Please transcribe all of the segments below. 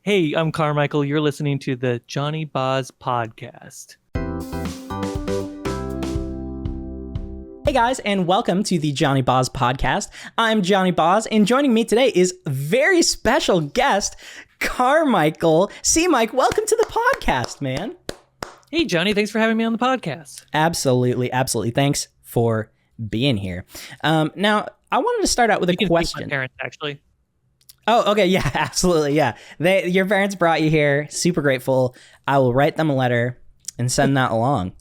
Hey, I'm Carmichael. You're listening to the Johnyboz Podcast. Hey guys, and welcome to the Johnyboz Podcast. I'm Johnyboz, and joining me today is very special guest, Carmichael. Mike, welcome to the podcast, man. Hey, Johnny. Thanks for having me on the podcast. Absolutely. Thanks for being here. Now, I wanted to start out with a question. My parents, actually. Oh, okay. Yeah, absolutely. Yeah. Your parents brought you here. Super grateful. I will write them a letter and send that along.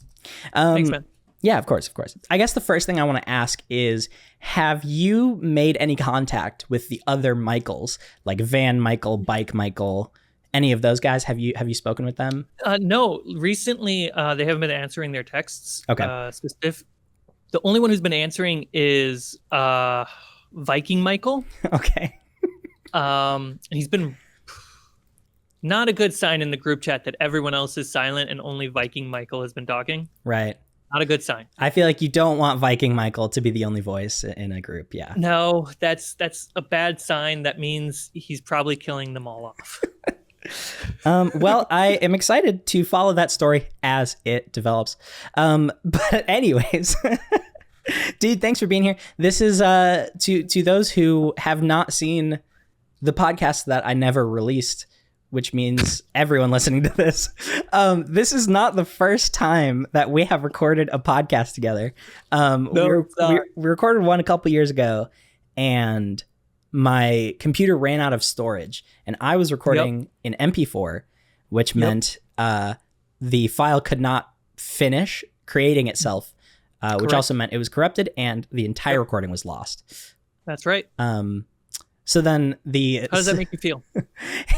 Thanks, man. Yeah, of course. I guess the first thing I want to ask is, have you made any contact with the other Michaels, like Van Michael, Bike Michael, any of those guys? Have you spoken with them? No. Recently, they haven't been answering their texts. Okay. The only one who's been answering is Viking Michael. Okay. And he's been not a good sign in the group chat that everyone else is silent and only Viking Michael has been talking. Right. Not a good sign. I feel like you don't want Viking Michael to be the only voice in a group. Yeah. No, that's a bad sign. That means he's probably killing them all off. Well, I am excited to follow that story as it develops. But anyways, dude, thanks for being here. This is to those who have not seen the podcast that I never released, which means everyone listening to this. This is not the first time that we have recorded a podcast together. We recorded one a couple years ago, and my computer ran out of storage, and I was recording in MP4, which meant the file could not finish creating itself, which also meant it was corrupted and the entire recording was lost. That's right. So then how does that make you feel?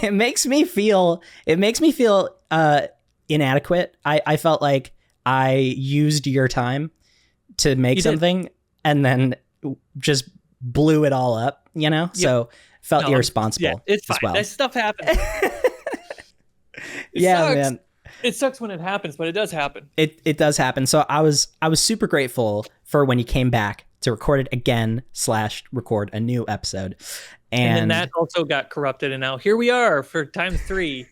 It makes me feel inadequate. I felt like I used your time to make something and then just blew it all up, you know? Yep. So felt irresponsible. Yeah, it's fine. As well. That stuff happens. Yeah, man. It sucks when it happens, but it does happen. It does happen. So I was super grateful for when you came back to record it again / record a new episode. And then that also got corrupted, and now here we are for time 3.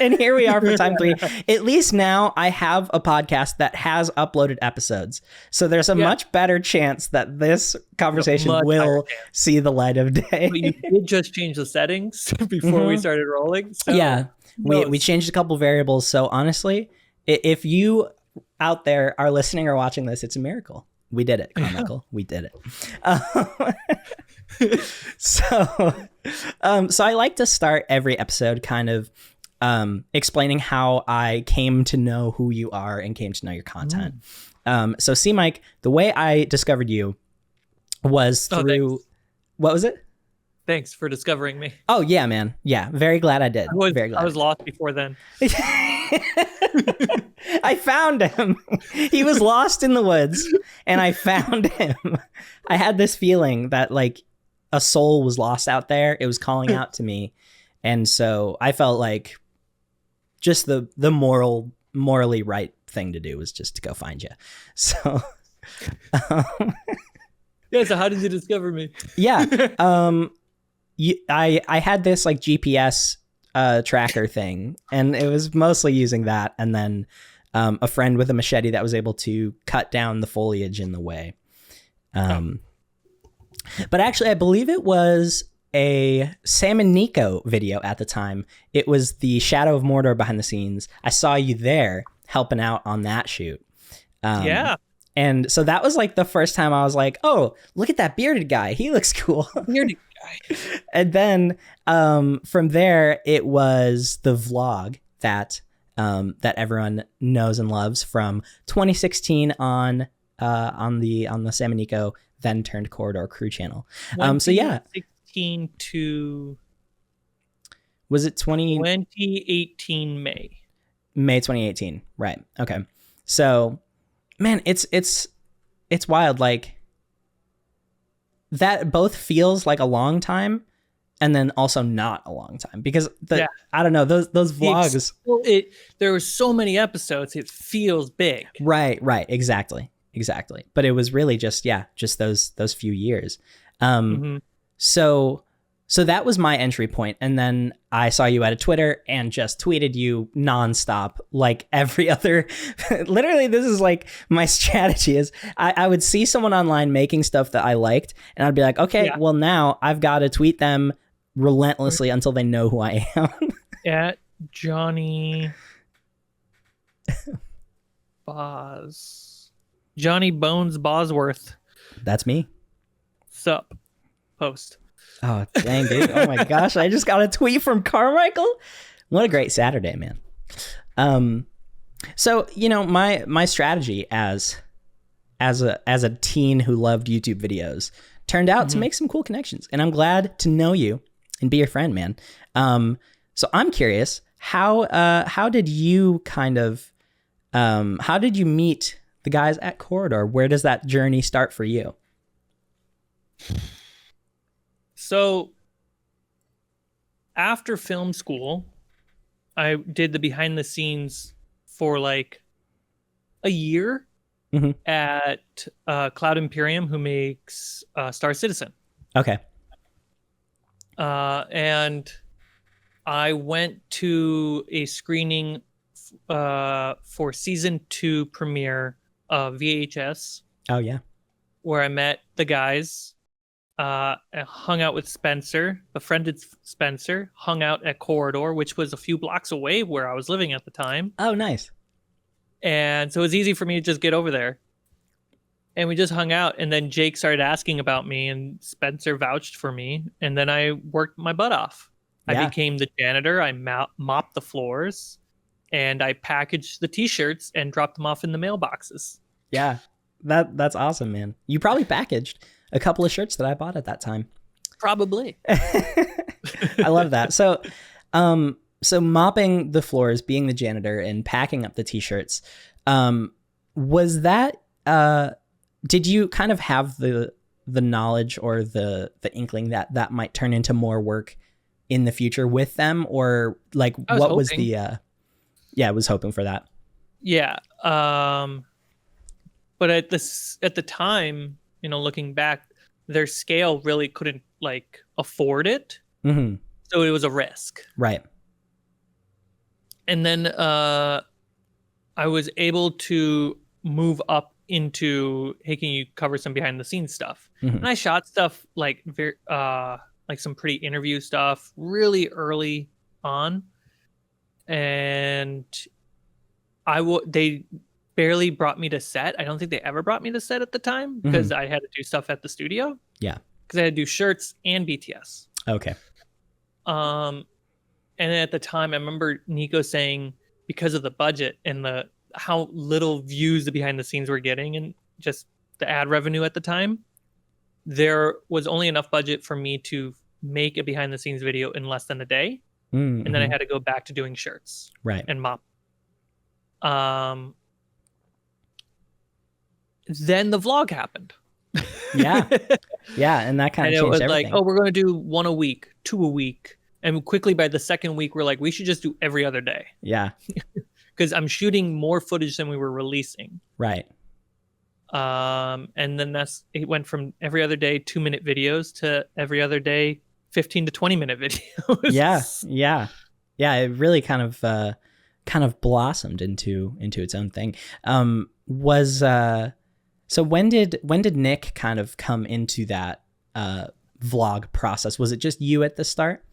And here we are for time 3. At least now I have a podcast that has uploaded episodes. So there's a much better chance that this conversation will see the light of day. But you did just change the settings before we started rolling. So yeah, we changed a couple variables. So honestly, if you out there are listening or watching this, it's a miracle. We did it, Carmichael. We did it. So I like to start every episode kind of explaining how I came to know who you are and came to know your content. So Mike, the way I discovered you was through what was it? Thanks for discovering me. Oh yeah, man. Yeah, very glad I did. I was lost before then. I found him. He was lost in the woods, and I found him. I had this feeling that like a soul was lost out there. It was calling out to me, and so I felt like just the morally right thing to do was just to go find you. So, yeah. So how did you discover me? Yeah. I had this like GPS tracker thing, and it was mostly using that, and then a friend with a machete that was able to cut down the foliage in the way. But actually I believe it was a Sam and Nico video at the time. It was the Shadow of Mordor behind the scenes. I saw you there helping out on that shoot. And so that was like the first time I was like, oh, look at that bearded guy. He looks cool. Bearded guy. And then from there, it was the vlog that everyone knows and loves from 2016 on the Sam and Nico then turned Corridor Crew channel. So yeah, 2016 to was it 2018 May 2018, right? Okay, so man, it's wild. Like that both feels like a long time, and then also not a long time because I don't know, those vlogs. There were so many episodes. It feels big. Right. Exactly. But it was really just those few years. So So that was my entry point. And then I saw you at a Twitter and just tweeted you nonstop, like every other. Literally, this is like my strategy is I would see someone online making stuff that I liked, and I'd be like, okay, well, now I've got to tweet them relentlessly until they know who I am. At Johnyboz. Johnny Bones Bosworth. That's me. Sup. Post. Oh, dang, dude. Oh my gosh. I just got a tweet from Carmichael. What a great Saturday, man. So, you know, my strategy as a teen who loved YouTube videos turned out to make some cool connections. And I'm glad to know you and be your friend, man. So I'm curious, how did you how did you meet the guys at Corridor? Where does that journey start for you? So after film school, I did the behind the scenes for like a year at Cloud Imperium, who makes Star Citizen. Okay. And I went to a screening for season 2 premiere of VHS. Oh, yeah. Where I met the guys. Hung out with Spencer, befriended Spencer, hung out at Corridor, which was a few blocks away where I was living at the time. Oh, nice. And so it was easy for me to just get over there. And we just hung out. And then Jake started asking about me, and Spencer vouched for me. And then I worked my butt off. Yeah. I became the janitor. I mopped the floors, and I packaged the T-shirts and dropped them off in the mailboxes. Yeah, that's awesome, man. You probably packaged a couple of shirts that I bought at that time. Probably. I love that. So mopping the floors, being the janitor, and packing up the T-shirts, was that, did you kind of have the knowledge or the inkling that might turn into more work in the future with them? Or like, what was the, I was hoping for that. Yeah. But at the time, you know, looking back, their scale really couldn't like afford it. Mm-hmm. So it was a risk. Right. And then I was able to move up into, hey, can you cover some behind the scenes stuff? Mm-hmm. And I shot stuff like like some pretty interview stuff really early on. And they barely brought me to set. I don't think they ever brought me to set at the time because I had to do stuff at the studio. Yeah. Because I had to do shirts and BTS. Okay. And at the time, I remember Nico saying because of the budget and how little views the behind the scenes were getting and just the ad revenue at the time, there was only enough budget for me to make a behind the scenes video in less than a day. Mm-hmm. And then I had to go back to doing shirts. Right. And mop. Then the vlog happened. Yeah. Yeah. And that kind of changed everything. It was like, oh, we're going to do 1 a week, 2 a week. And quickly by the second week, we're like, we should just do every other day. Yeah. Because I'm shooting more footage than we were releasing. Right. And then it went from every other day 2-minute videos to every other day 15 to 20-minute videos. Yeah. Yeah. Yeah. It really kind of blossomed into its own thing. So when did Nick kind of come into that vlog process? Was it just you at the start?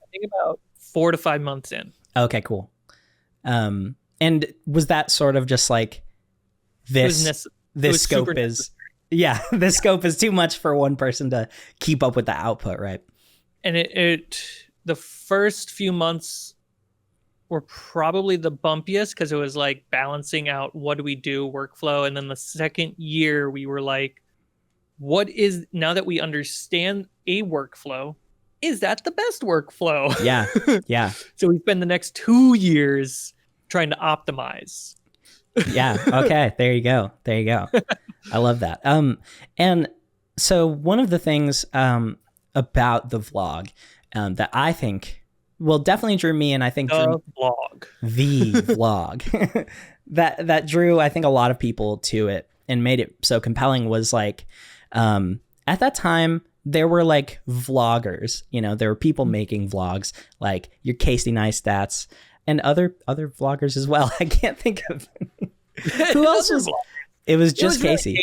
I think about 4 to 5 months in. Okay, cool. And was that sort of just like this scope is this scope is too much for one person to keep up with the output, right? And the first few months were probably the bumpiest because it was like balancing out what do we do workflow. And then the second year we were like, now that we understand a workflow, is that the best workflow? Yeah. Yeah. So we spend the next 2 years trying to optimize. Yeah. Okay. There you go. I love that. And so one of the things about the vlog that I think definitely drew me, and I think the vlog that drew, I think, a lot of people to it and made it so compelling was like, at that time, there were like vloggers, there were people making vlogs like your Casey Neistat's and other vloggers as well. I can't think of who else was. It was just Casey.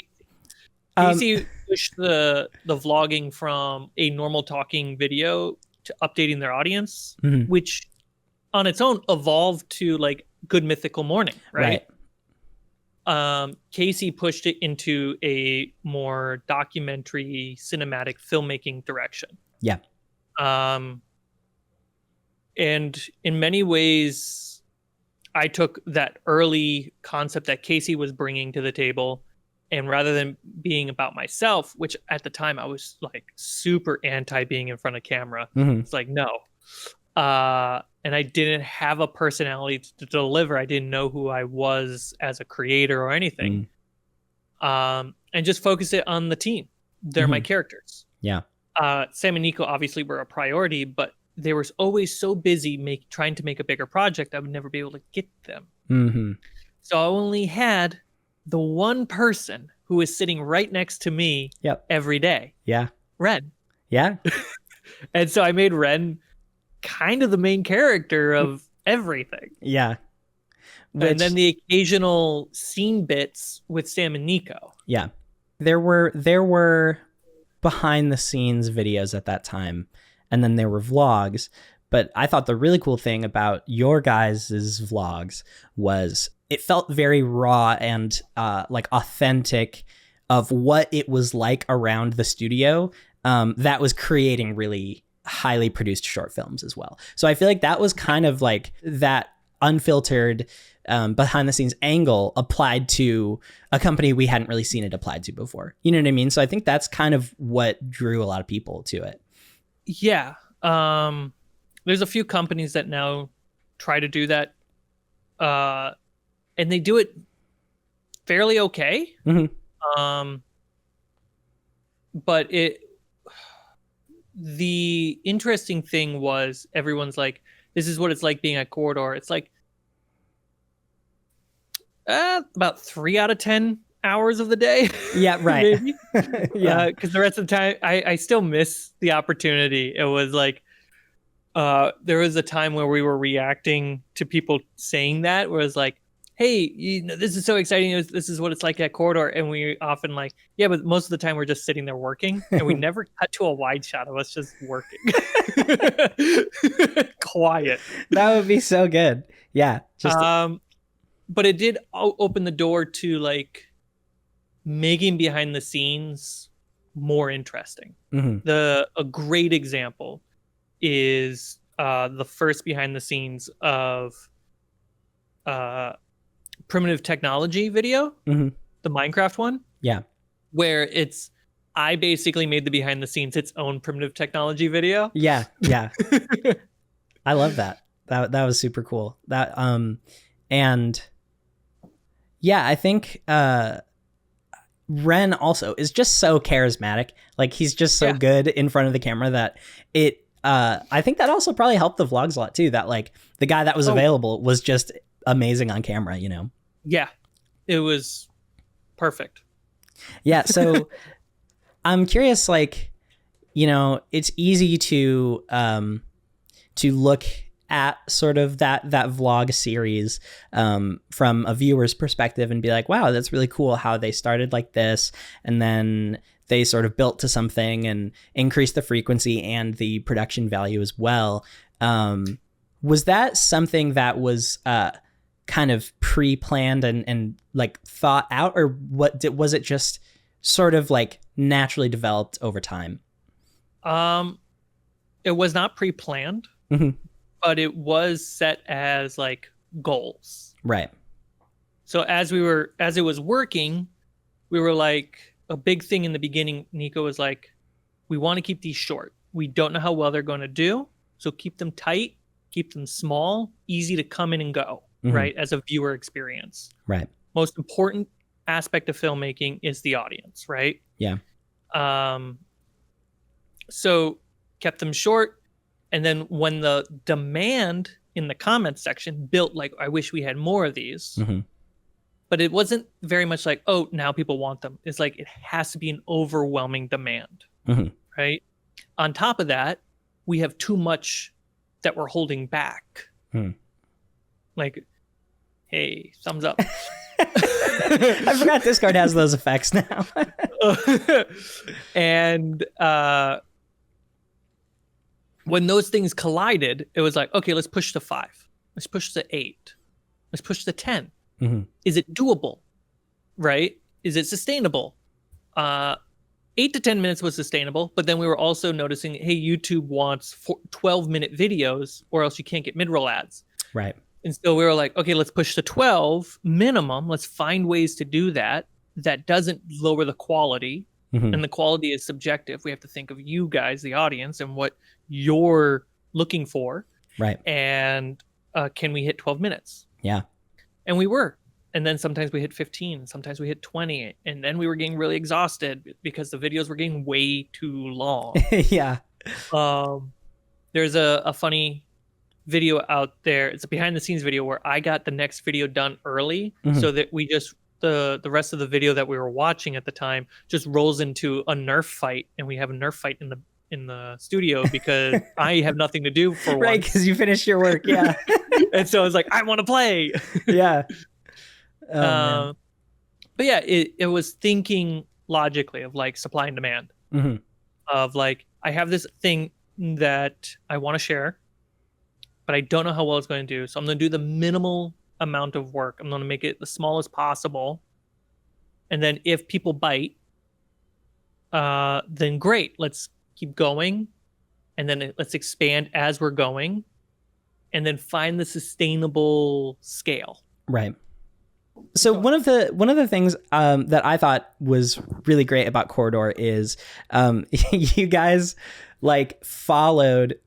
Casey pushed the vlogging from a normal talking video to updating their audience, which on its own evolved to like Good Mythical Morning, right? Casey pushed it into a more documentary, cinematic filmmaking direction. Yeah. And in many ways, I took that early concept that Casey was bringing to the table, and rather than being about myself, which at the time I was like super anti being in front of camera, it's like, no. And I didn't have a personality to deliver. I didn't know who I was as a creator or anything. And just focus it on the team. They're my characters. Yeah. Sam and Nico obviously were a priority, but they were always so busy trying to make a bigger project, I would never be able to get them. So I only had the one person who was sitting right next to me every day. Yeah. Ren. Yeah. And so I made Ren kind of the main character of everything. Yeah. And then the occasional scene bits with Sam and Nico. Yeah. There were behind the scenes videos at that time, and then there were vlogs. But I thought the really cool thing about your guys' vlogs was it felt very raw and like authentic of what it was like around the studio that was creating really highly produced short films as well. So I feel like that was kind of like that unfiltered behind the scenes angle applied to a company we hadn't really seen it applied to before. You know what I mean? So I think that's kind of what drew a lot of people to it. Yeah. There's a few companies that now try to do that. And they do it fairly okay. But the interesting thing was everyone's like, this is what it's like being at Corridor. It's like about 3 out of 10 hours of the day. Yeah, right. Yeah, because the rest of the time I still miss the opportunity. It was like there was a time where we were reacting to people saying that, where it was like, hey, this is so exciting. This is what it's like at Corridor. And we often like, yeah, but most of the time we're just sitting there working, and we never cut to a wide shot of us just working. Quiet. That would be so good. Yeah. Just but it did open the door to like making behind the scenes more interesting. A great example is the first behind the scenes of Primitive Technology video, the Minecraft one. Yeah. Where I basically made the behind the scenes its own Primitive Technology video. Yeah. Yeah. I love that. That was super cool. That and yeah, I think Ren also is just so charismatic. Like he's just so good in front of the camera that I think that also probably helped the vlogs a lot too, that like the guy that was available was just amazing on camera, Yeah, it was perfect. Yeah, so I'm curious, like, it's easy to look at sort of that vlog series from a viewer's perspective and be like, wow, that's really cool how they started like this, and then they sort of built to something and increased the frequency and the production value as well. Was that something that was kind of pre-planned and like thought out, or was it just sort of like naturally developed over time? It was not pre-planned, but it was set as like goals. Right. So as it was working, we were like, a big thing in the beginning, Nico was like, we want to keep these short. We don't know how well they're going to do. So keep them tight, keep them small, easy to come in and go, right? As a viewer experience. Right. Most important aspect of filmmaking is the audience, right? Yeah. So kept them short. And then when the demand in the comments section built, like, I wish we had more of these. But it wasn't very much like, oh, now people want them. It's like, it has to be an overwhelming demand, right? Right. On top of that, we have too much that we're holding back. Like, hey, thumbs up. I forgot Discord has those effects now. And when those things collided, it was like, okay, let's push to 5. Let's push to 8. Let's push to 10. Is it doable? Right? Is it sustainable? 8 to 10 minutes was sustainable, but then we were also noticing, hey, YouTube wants 12-minute videos or else you can't get mid-roll ads. Right. And so we were like, okay, let's push to 12 minimum. Let's find ways to do that. That doesn't lower the quality. And the quality is subjective. We have to think of you guys, the audience, and what you're looking for. Right. And can we hit 12 minutes? Yeah. And we were. And then sometimes we hit 15. Sometimes we hit 20. And then we were getting really exhausted because the videos were getting way too long. Yeah. There's a funny video out there. It's a behind the scenes video where I got the next video done early so that we just the rest of the video that we were watching at the time just rolls into a Nerf fight, and we have a Nerf fight in the studio because I have nothing to do for right, because you finished your work. Yeah. And so I was like, I want to play. Yeah. But yeah, it was thinking logically of like supply and demand. Of like, I have this thing that I want to share, but I don't know how well it's going to do. So I'm going to do the minimal amount of work. I'm going to make it the smallest possible. And then if people bite, then great. Let's keep going. And then let's expand as we're going. And then find the sustainable scale. Right. So one of the things that I thought was really great about Corridor is you guys like followed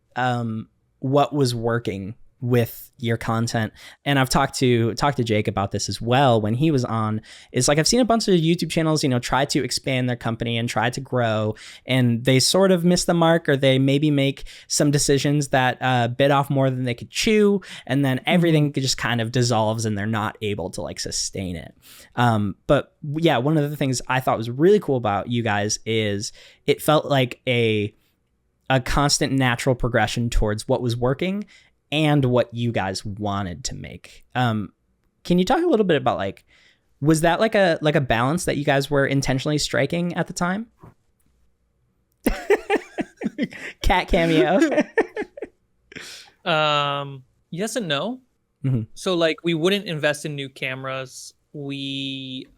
what was working with your content. And I've talked to Jake about this as well when he was on. It's like I've seen a bunch of YouTube channels, try to expand their company and try to grow, and they sort of miss the mark, or they maybe make some decisions that bit off more than they could chew, and then everything just kind of dissolves and they're not able to like sustain it. But yeah, one of the things I thought was really cool about you guys is it felt like a constant natural progression towards what was working and what you guys wanted to make. Can you talk a little bit about like, was that like a balance that you guys were intentionally striking at the time? Cat cameo. Yes and no. So like we wouldn't invest in new cameras. We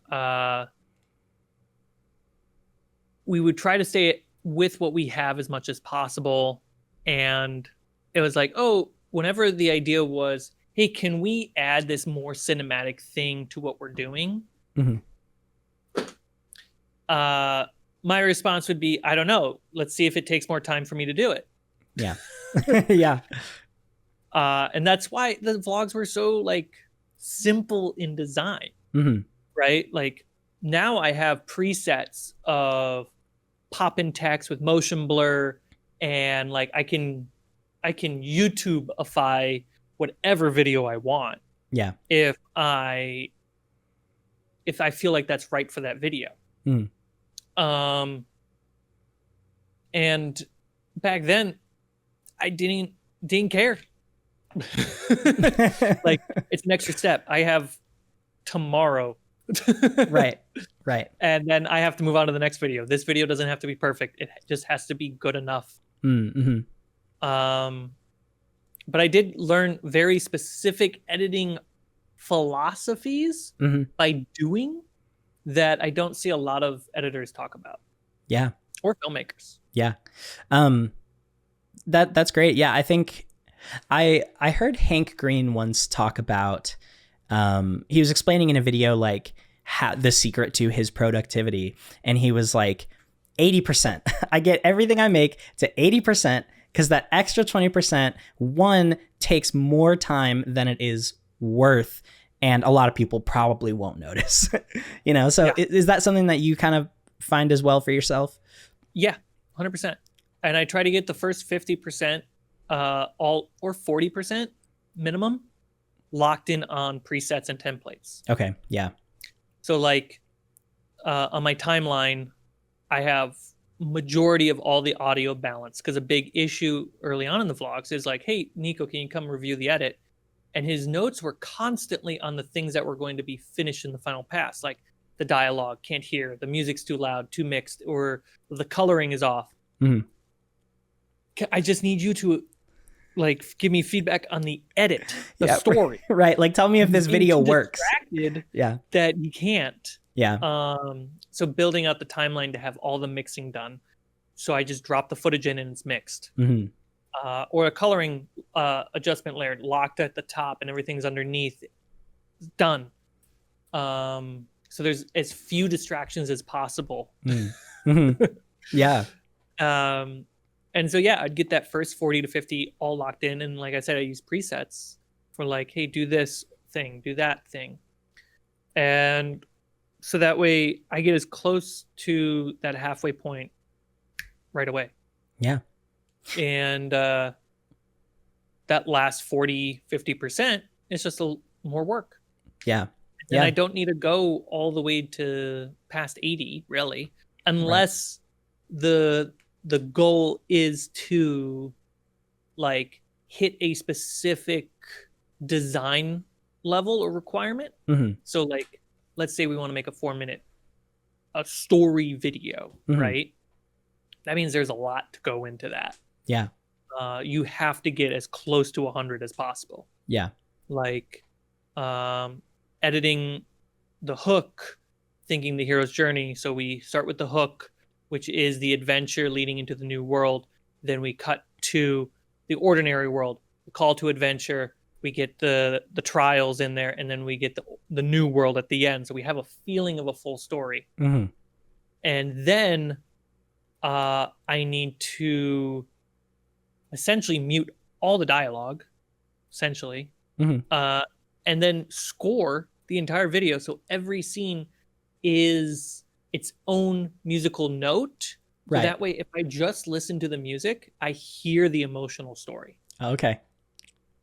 would try to stay with what we have as much as possible. And it was like, oh, whenever the idea was, hey, can we add this more cinematic thing to what we're doing? My response would be, I don't know. Let's see if it takes more time for me to do it. Yeah. Yeah. And that's why the vlogs were so like simple in design, right? Like now I have presets of pop in text with motion blur, and like I can YouTubeify whatever video I want. Yeah. If I feel like that's right for that video. And back then I didn't care. Like it's an extra step. I have tomorrow. Right. And then I have to move on to the next video. This video doesn't have to be perfect. It just has to be good enough. But I did learn very specific editing philosophies by doing that I don't see a lot of editors talk about. Yeah. Or filmmakers. Yeah. That's great. Yeah. I think I heard Hank Green once talk about, he was explaining in a video, like the secret to his productivity. And he was like, 80%. I get everything I make to 80%. Because that extra 20%, one, takes more time than it is worth, and a lot of people probably won't notice. So is that something that you kind of find as well for yourself? Yeah, 100%. And I try to get the first 50%, all or 40% minimum, locked in on presets and templates. Okay, yeah. So like on my timeline, I have majority of all the audio balance, because a big issue early on in the vlogs is like, hey, Nico, can you come review the edit? And his notes were constantly on the things that were going to be finished in the final pass, like the dialogue, can't hear, the music's too loud, too mixed, or the coloring is off. I just need you to like give me feedback on the edit, the story. Right. Like tell me if this video works. That you can't. Yeah. So building out the timeline to have all the mixing done. So I just drop the footage in and it's mixed. Or a coloring adjustment layer locked at the top and everything's underneath. It's done. So there's as few distractions as possible. Yeah. And so, yeah, I'd get that first 40 to 50 all locked in. And like I said, I use presets for like, hey, do this thing, do that thing. And so that way I get as close to that halfway point right away. Yeah. And that last 40, 50% is just more work. Yeah. And I don't need to go all the way to past 80, really, unless the goal is to like hit a specific design level or requirement. So like, let's say we want to make a 4-minute story video, right? That means there's a lot to go into that. Yeah. You have to get as close to 100 as possible. Yeah. Like editing the hook, thinking the hero's journey. So we start with the hook, which is the adventure leading into the new world. Then we cut to the ordinary world, the call to adventure. We get the trials in there, and then we get the new world at the end. So we have a feeling of a full story. And then I need to essentially mute all the dialogue, essentially, and then score the entire video. So every scene is its own musical note. So that way, if I just listen to the music, I hear the emotional story. Okay.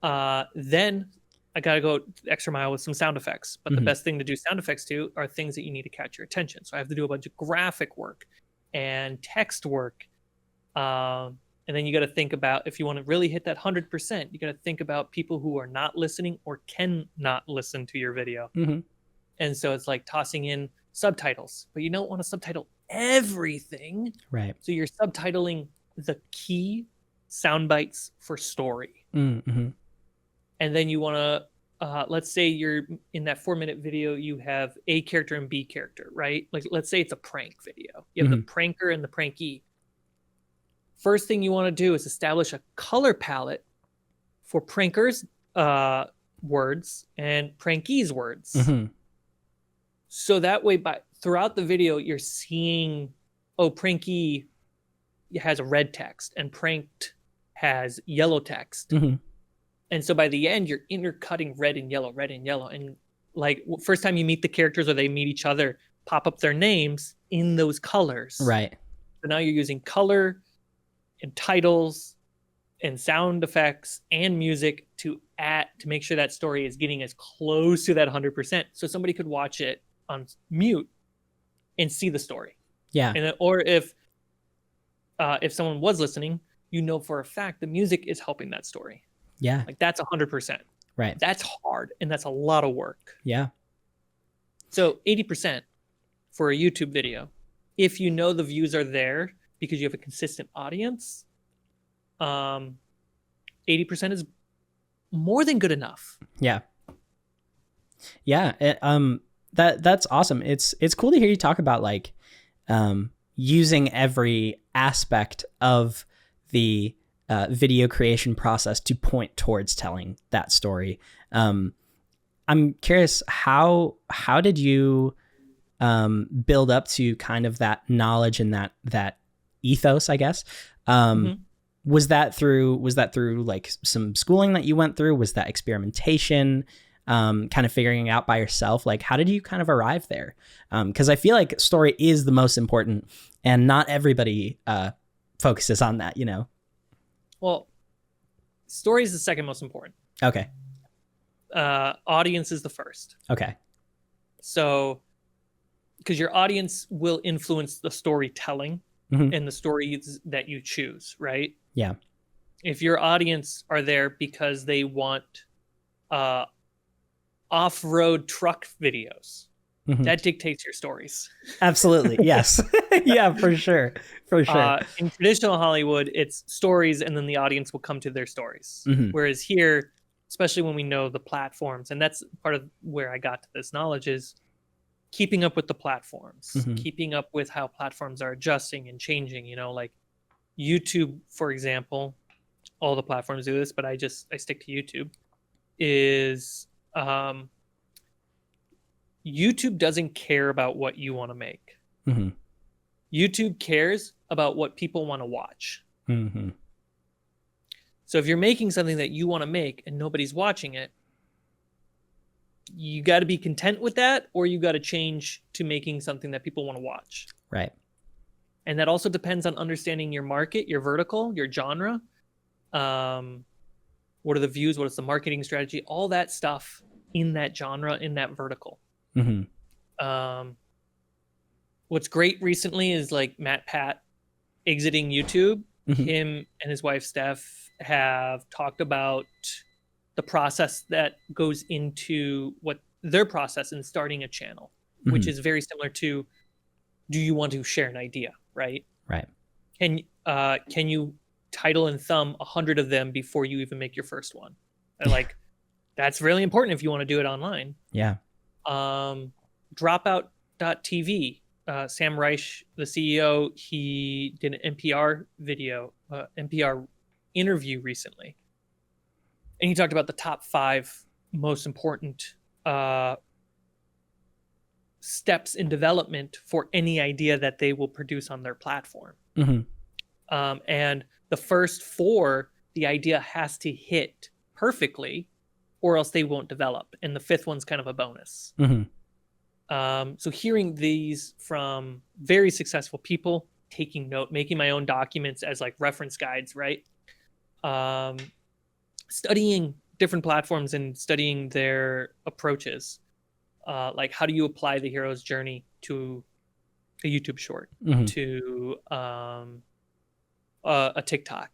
Then I got to go extra mile with some sound effects. But the best thing to do sound effects to are things that you need to catch your attention. So I have to do a bunch of graphic work and text work. And then you got to think about, if you want to really hit that 100%, you got to think about people who are not listening or can not listen to your video. And so it's like tossing in subtitles, but you don't want to subtitle everything. Right. So you're subtitling the key sound bites for story. And then you want to, let's say you're in that 4-minute video, you have A character and B character, right? Like, let's say it's a prank video. You have the pranker and the prankee. First thing you want to do is establish a color palette for prankers' words and prankees' words. So that way, throughout the video, you're seeing, oh, prankee has a red text and pranked has yellow text. And so by the end, you're intercutting red and yellow. And like first time you meet the characters or they meet each other, pop up their names in those colors. Right. So now you're using color and titles and sound effects and music to make sure that story is getting as close to that 100%. So somebody could watch it on mute and see the story. Yeah. And or if someone was listening, you know for a fact the music is helping that story. Yeah. Like that's 100%. Right. That's hard and that's a lot of work. Yeah. So 80% for a YouTube video, if you know the views are there because you have a consistent audience, 80% is more than good enough. Yeah. Yeah. That's awesome. It's cool to hear you talk about like using every aspect of the video creation process to point towards telling that story. I'm curious, how did you build up to kind of that knowledge and that ethos, I guess? Was that through like some schooling that you went through? Was that experimentation? Kind of figuring it out by yourself? Like, how did you kind of arrive there? Because I feel like story is the most important, and not everybody focuses on that, you know? Well, story is the second most important. Okay. Audience is the first. Okay. So, because your audience will influence the storytelling. and the stories that you choose, right? Yeah. If your audience are there because they want off-road truck videos, that dictates your stories. Absolutely. Yes. Yeah, for sure. For sure. In traditional Hollywood, it's stories and then the audience will come to their stories. Whereas here, especially when we know the platforms, and that's part of where I got to this knowledge, is keeping up with the platforms, keeping up with how platforms are adjusting and changing, you know, like YouTube, for example, all the platforms do this, but I stick to YouTube, is YouTube doesn't care about what you want to make. YouTube cares about what people want to watch. So if you're making something that you want to make and nobody's watching it, you got to be content with that, or you got to change to making something that people want to watch. Right. And that also depends on understanding your market, your vertical, your genre. What are the views? What is the marketing strategy? All that stuff in that genre, in that vertical. What's great recently is like Matt Pat exiting YouTube. Him and his wife Steph have talked about the process that goes into what their process in starting a channel, which is very similar to, do you want to share an idea, right? Right. Can you title and thumb 100 of them before you even make your first one? And like, that's really important if you want to do it online. Yeah. Dropout.tv, Sam Reich, the CEO, he did an NPR NPR interview recently. And he talked about the top 5 most important steps in development for any idea that they will produce on their platform. And the first 4, the idea has to hit perfectly, or else they won't develop. And the 5th one's kind of a bonus. So hearing these from very successful people, taking note, making my own documents as like reference guides, right? Studying different platforms and studying their approaches. Like, how do you apply the hero's journey to a YouTube short, to a TikTok,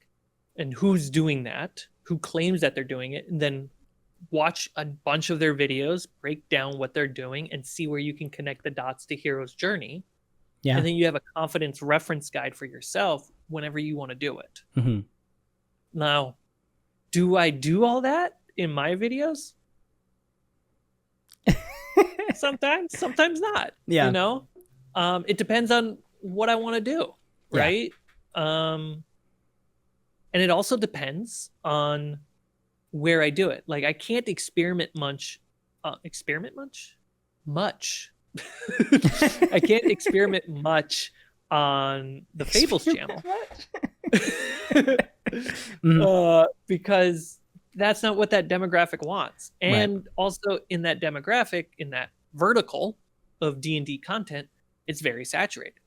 and who's doing that, who claims that they're doing it, and then watch a bunch of their videos, break down what they're doing, and see where you can connect the dots to hero's journey. Yeah. And then you have a confidence reference guide for yourself whenever you want to do it. Now, do I do all that in my videos? Sometimes not. Yeah. You know, it depends on what I want to do, right? And it also depends on where I do it. Like, I can't experiment much. I can't experiment much on the Fables channel. Because that's not what that demographic wants. And also in that demographic, in that vertical of D&D content, it's very saturated.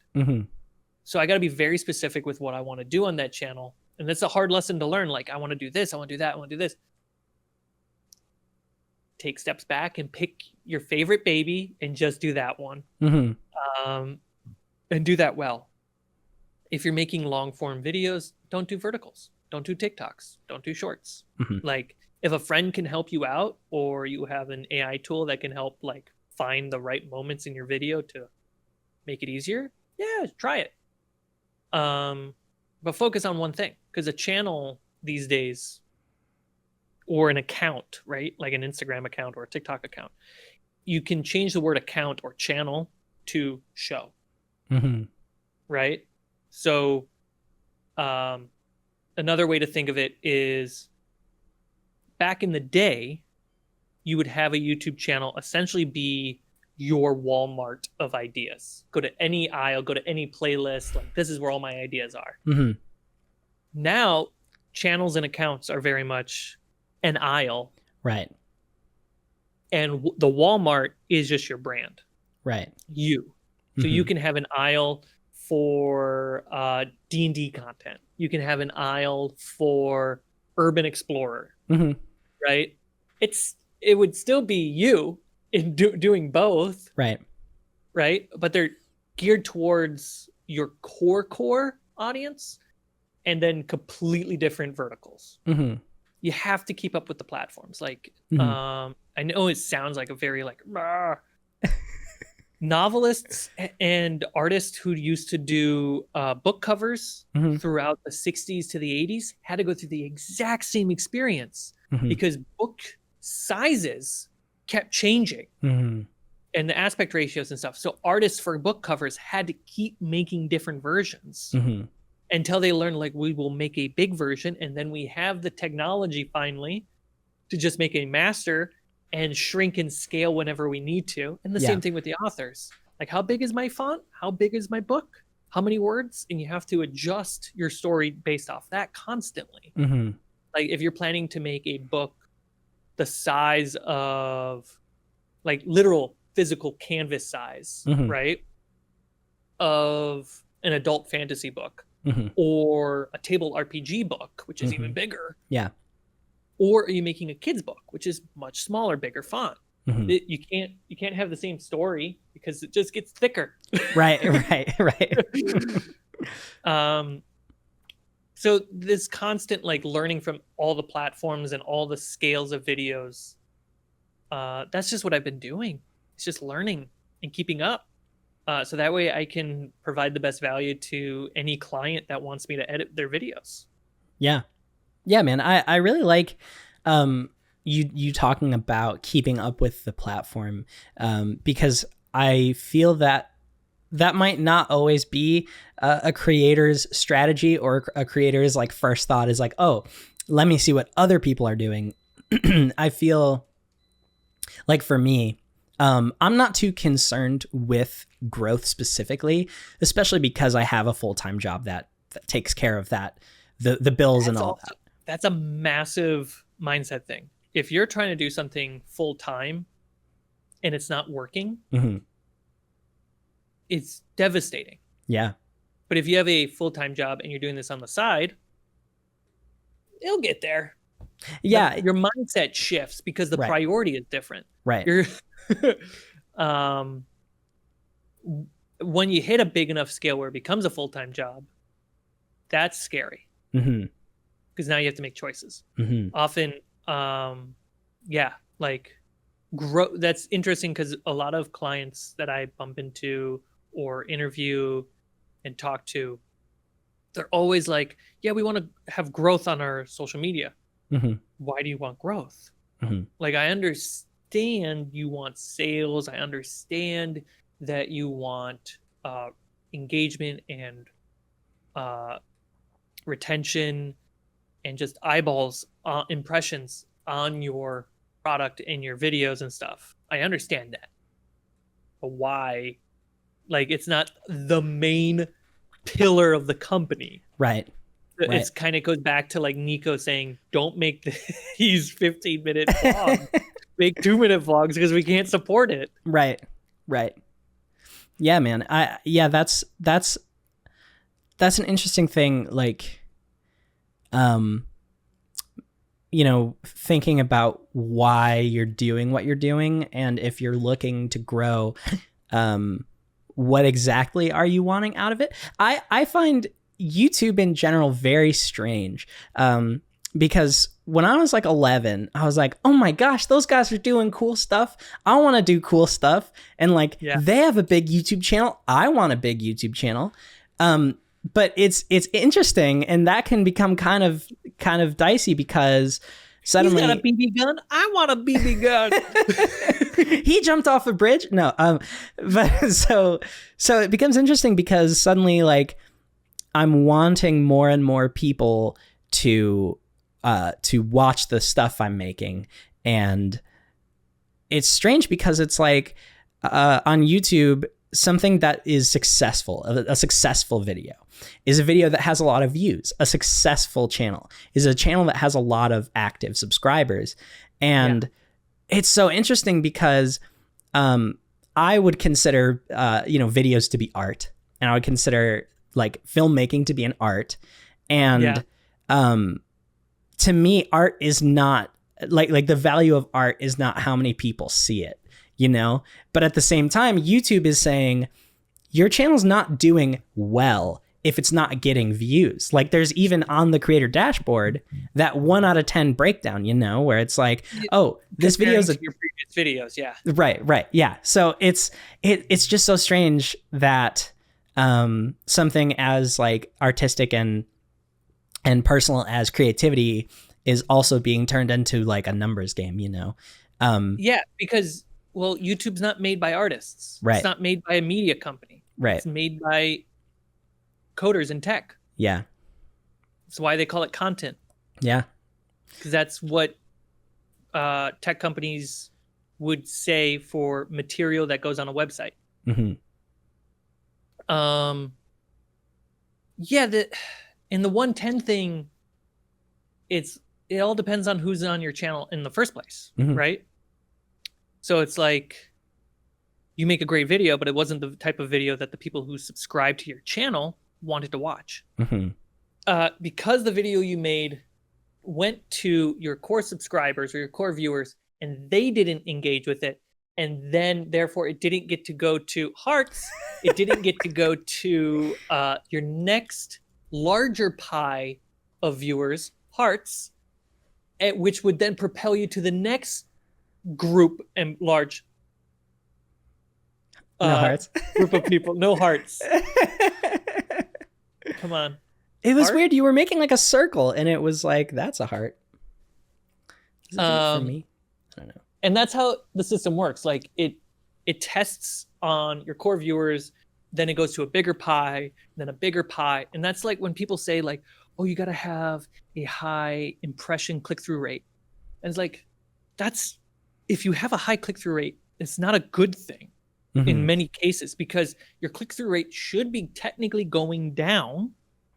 So I got to be very specific with what I want to do on that channel. And that's a hard lesson to learn. Like, I want to do this, I want to do that, I want to do this. Take steps back and pick your favorite baby and just do that one. And do that well. If you're making long form videos, don't do verticals, don't do TikToks, don't do shorts. Like, if a friend can help you out, or you have an AI tool that can help like find the right moments in your video to make it easier, yeah, try it. But focus on one thing, because a channel these days, or an account, right? Like an Instagram account or a TikTok account, you can change the word account or channel to show. Right? So another way to think of it is, back in the day, you would have a YouTube channel essentially be your Walmart of ideas. Go to any aisle, go to any playlist, like, this is where all my ideas are. Now, channels and accounts are very much an aisle. Right. And the Walmart is just your brand. Right. You. So you can have an aisle for D&D content. You can have an aisle for Urban Explorer. Right? It would still be you in doing both. Right. Right? But they're geared towards your core audience and then completely different verticals. Mm-hmm. You have to keep up with the platforms. Like, Mm-hmm. I know it sounds like a very like novelists and artists who used to do book covers Mm-hmm. throughout the 60s to the 80s had to go through the exact same experience Mm-hmm. because book sizes kept changing. Mm-hmm. And the aspect ratios and stuff. So artists for book covers had to keep making different versions Mm-hmm. until they learned, like, we will make a big version, and then we have the technology finally to just make a master and shrink and scale whenever we need to. And the same thing with the authors. Like, how big is my font? How big is my book? How many words? And you have to adjust your story based off that constantly. Mm-hmm. Like, if you're planning to make a book the size of, like, literal physical canvas size, Mm-hmm. right, of an adult fantasy book, Mm-hmm. or a table RPG book, which is Mm-hmm. even bigger, Yeah. or are you making a kid's book, which is much smaller, bigger font? Mm-hmm. You can't have the same story because it just gets thicker. Right. So this constant, like, learning from all the platforms and all the scales of videos, that's just what I've been doing. It's just learning and keeping up. So that way I can provide the best value to any client that wants me to edit their videos. Yeah, man. I really like you talking about keeping up with the platform, because I feel that might not always be a creator's strategy, or a creator's like first thought is like, oh, let me see what other people are doing. I feel like for me, I'm not too concerned with growth specifically, especially because I have a full-time job that takes care of that, the bills and all that. That's a massive mindset thing. If you're trying to do something full-time and it's not working, Mm-hmm. it's devastating. Yeah. But if you have a full-time job and you're doing this on the side, it'll get there. Yeah. But your mindset shifts because the priority is different. Right. You're when you hit a big enough scale where it becomes a full-time job, that's scary. Mm-hmm. Because now you have to make choices. Mm-hmm. Often, like, that's interesting because a lot of clients that I bump into or interview and talk to, they're always like, yeah, we want to have growth on our social media. Mm-hmm. Why do you want growth? Mm-hmm. Like, I understand you want sales. I understand that you want engagement and retention and just eyeballs, impressions on your product and your videos and stuff. I understand that. But why? Like, it's not the main pillar of the company. Right. It's kind of goes back to, like, Nico saying, don't make these 15-minute vlogs. Make 2-minute vlogs because we can't support it. Right. Yeah, man. That's an interesting thing. Like, thinking about why you're doing what you're doing, and if you're looking to grow, what exactly are you wanting out of it? I find YouTube in general very strange, because when I was like 11, I was like, oh my gosh, those guys are doing cool stuff. I want to do cool stuff. And like, they have a big YouTube channel. I want a big YouTube channel. But it's interesting, and that can become kind of dicey because suddenly he's got a BB gun. I want a BB gun. He jumped off a bridge. No, but so it becomes interesting because suddenly, like, I'm wanting more and more people to watch the stuff I'm making, and it's strange because it's like on YouTube, something that is successful, a successful video, is a video that has a lot of views. A successful channel is a channel that has a lot of active subscribers. And it's so interesting because I would consider, videos to be art. And I would consider, like, filmmaking to be an art. And to me, art is not, like the value of art is not how many people see it. But at the same time, YouTube is saying, your channel's not doing well if it's not getting views. Like there's even on the creator dashboard that 1 out of 10 breakdown, where it's like, oh, this video is your previous videos. Yeah. Right. Yeah. So it's just so strange that something as like artistic and personal as creativity is also being turned into like a numbers game, Yeah, because YouTube's not made by artists. Right. It's not made by a media company. Right. It's made by coders in tech. Yeah. That's why they call it content. Yeah. Because that's what tech companies would say for material that goes on a website. Mm-hmm. Yeah, in the 110 thing, it all depends on who's on your channel in the first place, right? So it's like you make a great video, but it wasn't the type of video that the people who subscribe to your channel wanted to watch. Because the video you made went to your core subscribers or your core viewers and they didn't engage with it, and then therefore it didn't get to go to hearts, it didn't get to go to your next larger pie of viewers, hearts, which would then propel you to the next group and large no hearts group of people. No hearts. Come on. It was weird. You were making like a circle and it was like, that's a heart. Is it for me? I don't know. And that's how the system works. Like it tests on your core viewers, then it goes to a bigger pie, then a bigger pie. And that's like when people say like, oh, you got to have a high impression click-through rate. And it's like, if you have a high click-through rate, it's not a good thing in many cases, because your click-through rate should be technically going down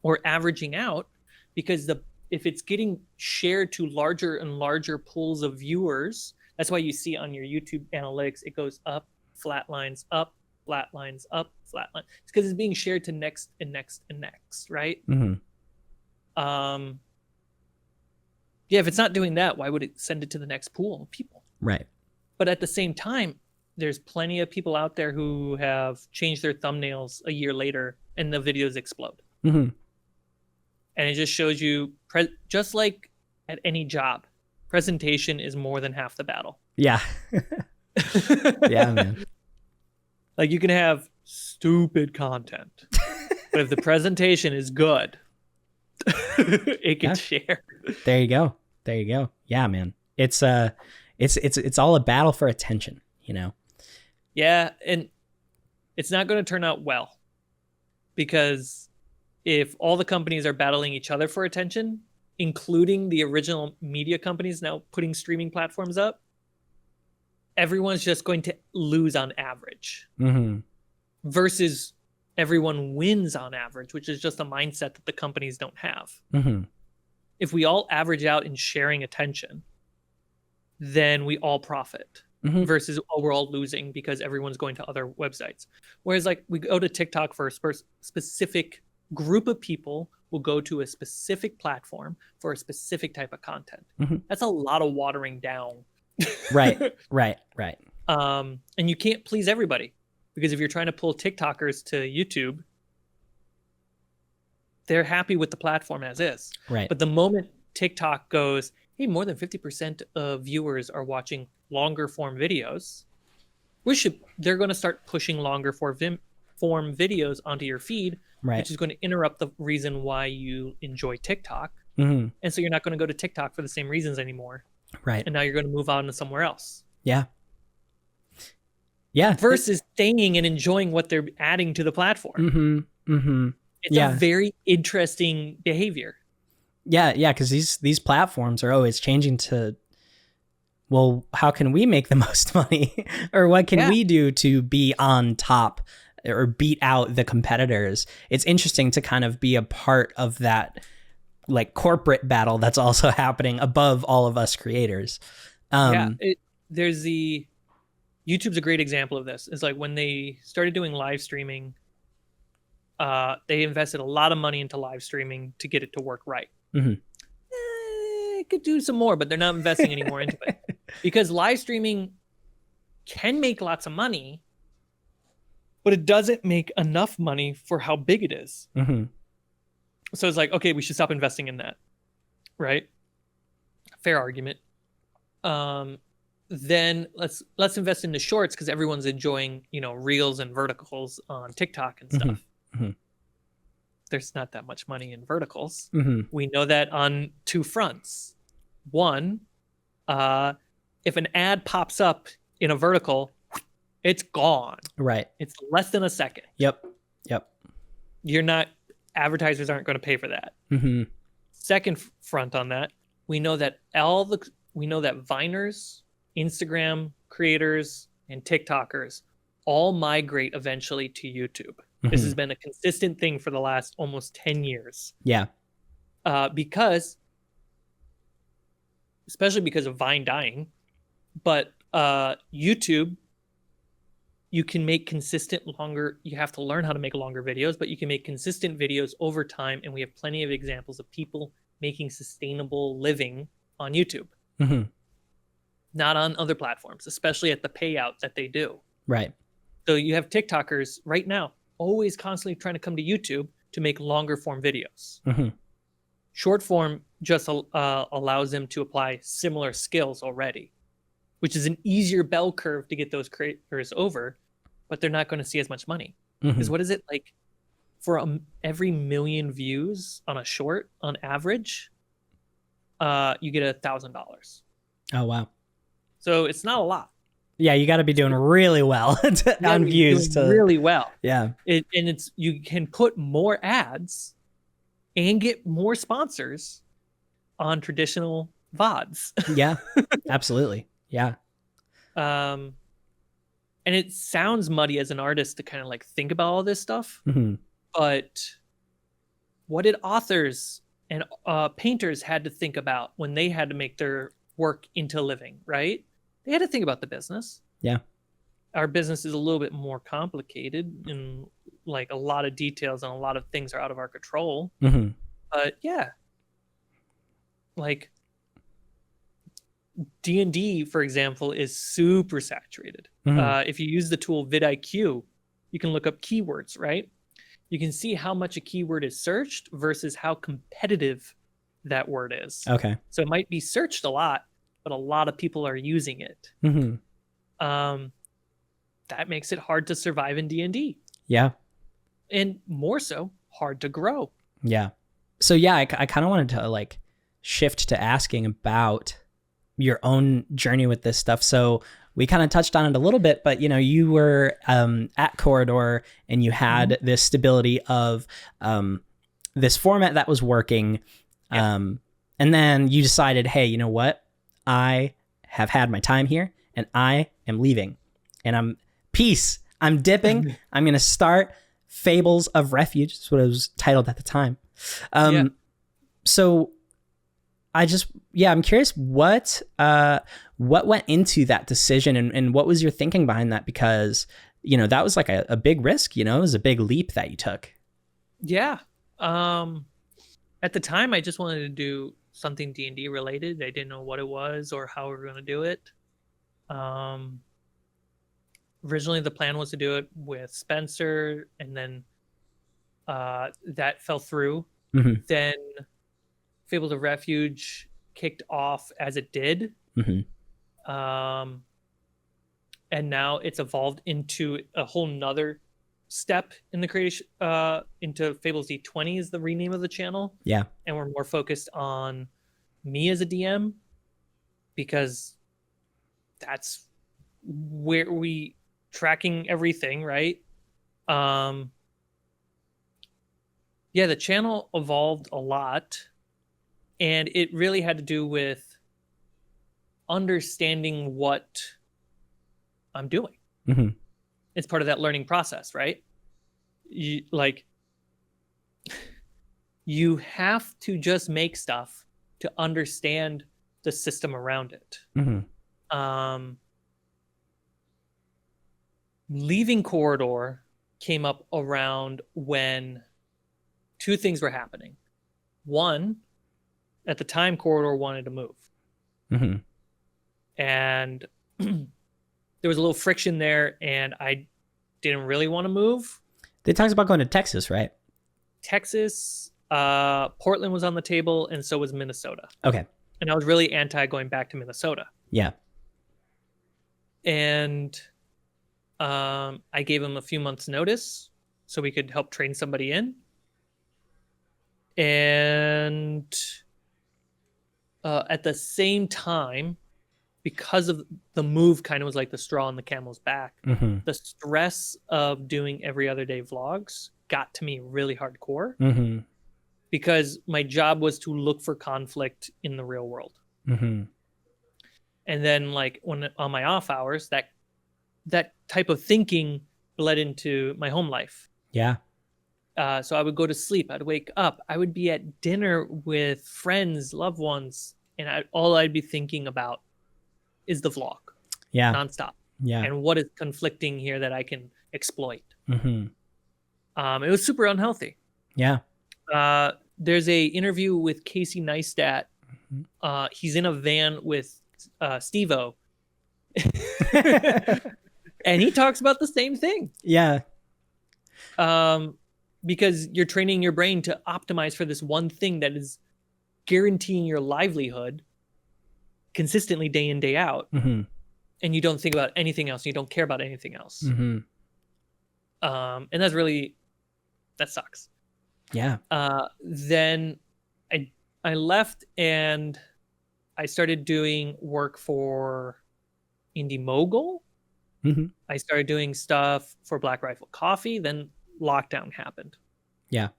or averaging out, because if it's getting shared to larger and larger pools of viewers, that's why you see on your YouTube analytics, it goes up, flat lines, up, flat lines, up, flat line. It's because it's being shared to next and next and next, right? Yeah, if it's not doing that, why would it send it to the next pool of people? Right. But at the same time, there's plenty of people out there who have changed their thumbnails a year later and the videos explode. And it just shows you, just like at any job, presentation is more than half the battle. Yeah. Yeah, man. Like you can have stupid content, but if the presentation is good, it can share. There you go. Yeah, man. It's all a battle for attention, Yeah, and it's not going to turn out well, because if all the companies are battling each other for attention, including the original media companies now putting streaming platforms up, everyone's just going to lose on average. Versus everyone wins on average, which is just a mindset that the companies don't have. If we all average out in sharing attention, then we all profit. Versus we're all losing because everyone's going to other websites. Whereas like we go to TikTok for a specific group of people will go to a specific platform for a specific type of content. That's a lot of watering down. Right. And you can't please everybody, because if you're trying to pull TikTokers to YouTube, they're happy with the platform as is. Right. But the moment TikTok goes, hey, more than 50% of viewers are watching longer form videos, they're going to start pushing longer form videos onto your feed, which is going to interrupt the reason why you enjoy TikTok. And so you're not going to go to TikTok for the same reasons anymore. Right. And now you're going to move on to somewhere else. Yeah. Versus staying and enjoying what they're adding to the platform. It's a very interesting behavior. Yeah, because these platforms are always changing to, well, how can we make the most money? Or what can we do to be on top or beat out the competitors? It's interesting to kind of be a part of that like corporate battle that's also happening above all of us creators. YouTube's a great example of this. It's like when they started doing live streaming, they invested a lot of money into live streaming to get it to work right. Could do some more, but they're not investing any more into it, because live streaming can make lots of money, but it doesn't make enough money for how big it is. Mm-hmm. So it's like, okay, we should stop investing in that, right? Fair argument. Then let's invest in the shorts because everyone's enjoying, reels and verticals on TikTok and stuff. Mm-hmm. Mm-hmm. There's not that much money in verticals. Mm-hmm. We know that on two fronts. One, if an ad pops up in a vertical, it's gone. Right. It's less than a second. Yep. Advertisers aren't going to pay for that. Mm-hmm. Second front on that, we know that Viners, Instagram creators, and TikTokers all migrate eventually to YouTube. Mm-hmm. This has been a consistent thing for the last almost 10 years. Yeah. Especially because of Vine dying, but YouTube, you can make you have to learn how to make longer videos, but you can make consistent videos over time. And we have plenty of examples of people making sustainable living on YouTube. Mm-hmm. Not on other platforms, especially at the payout that they do. Right. So you have TikTokers right now, always constantly trying to come to YouTube to make longer form videos. Mm-hmm. Short form just allows them to apply similar skills already, which is an easier bell curve to get those creators over, but they're not going to see as much money. Because what is it like for every million views on a short on average, you get $1,000. Oh, wow. So it's not a lot. Yeah, you got to be doing really well on views. Really well. Yeah. You can put more ads and get more sponsors on traditional VODs. Yeah, absolutely. Yeah. And it sounds muddy as an artist to kind of like think about all this stuff. Mm-hmm. But what did authors and painters had to think about when they had to make their work into a living, right? They had to think about the business. Yeah. Our business is a little bit more complicated and like a lot of details and a lot of things are out of our control. Mm-hmm. But yeah, like D&D, for example, is super saturated. Mm-hmm. If you use the tool vidIQ, you can look up keywords, right? You can see how much a keyword is searched versus how competitive that word is. Okay. So it might be searched a lot, but a lot of people are using it. Mm-hmm. That makes it hard to survive in D&D. Yeah. And more so, hard to grow. Yeah. So yeah, I kind of wanted to like shift to asking about your own journey with this stuff. So we kind of touched on it a little bit, but you were at Corridor and you had this stability of this format that was working. Yeah. And then you decided, hey, you know what? I have had my time here and I am leaving and peace. I'm dipping. I'm going to start Fables of Refuge. That's what it was titled at the time. So I'm curious what went into that decision and what was your thinking behind that? Because, that was like a big risk, it was a big leap that you took. Yeah. At the time I just wanted to do something D&D related. I didn't know what it was or how we were going to do it. Originally the plan was to do it with Spencer and then that fell through. Mm-hmm. Then Fables of Refuge kicked off as it did. Mm-hmm. And now it's evolved into a whole nother step in the creation, into Fables D20 is the rename of the channel. Yeah. And we're more focused on me as a DM because that's where we tracking everything, right? The channel evolved a lot. And it really had to do with understanding what I'm doing. Mm-hmm. It's part of that learning process, right? You have to just make stuff to understand the system around it. Mm-hmm. Leaving Corridor came up around when two things were happening. One, at the time, Corridor wanted to move. Mm-hmm. And there was a little friction there, and I didn't really want to move. They talked about going to Texas, right? Texas, Portland was on the table, and so was Minnesota. Okay. And I was really anti going back to Minnesota. Yeah. And I gave him a few months' notice so we could help train somebody in. And at the same time, because of the move kind of was like the straw on the camel's back, the stress of doing every other day vlogs got to me really hardcore because my job was to look for conflict in the real world. And then like when on my off hours, that type of thinking bled into my home life. Yeah. So I would go to sleep. I'd wake up. I would be at dinner with friends, loved ones, and all I'd be thinking about is the vlog. Yeah. Nonstop. Yeah. And what is conflicting here that I can exploit. It was super unhealthy. Yeah. There's a interview with Casey Neistat. He's in a van with Steve-O. And he talks about the same thing. Yeah. Because you're training your brain to optimize for this one thing that is guaranteeing your livelihood consistently day in, day out. And you don't think about anything else. You don't care about anything else. And that's really, that sucks. Yeah. Then I left and I started doing work for Indie Mogul. I started doing stuff for Black Rifle Coffee. Then lockdown happened. Yeah.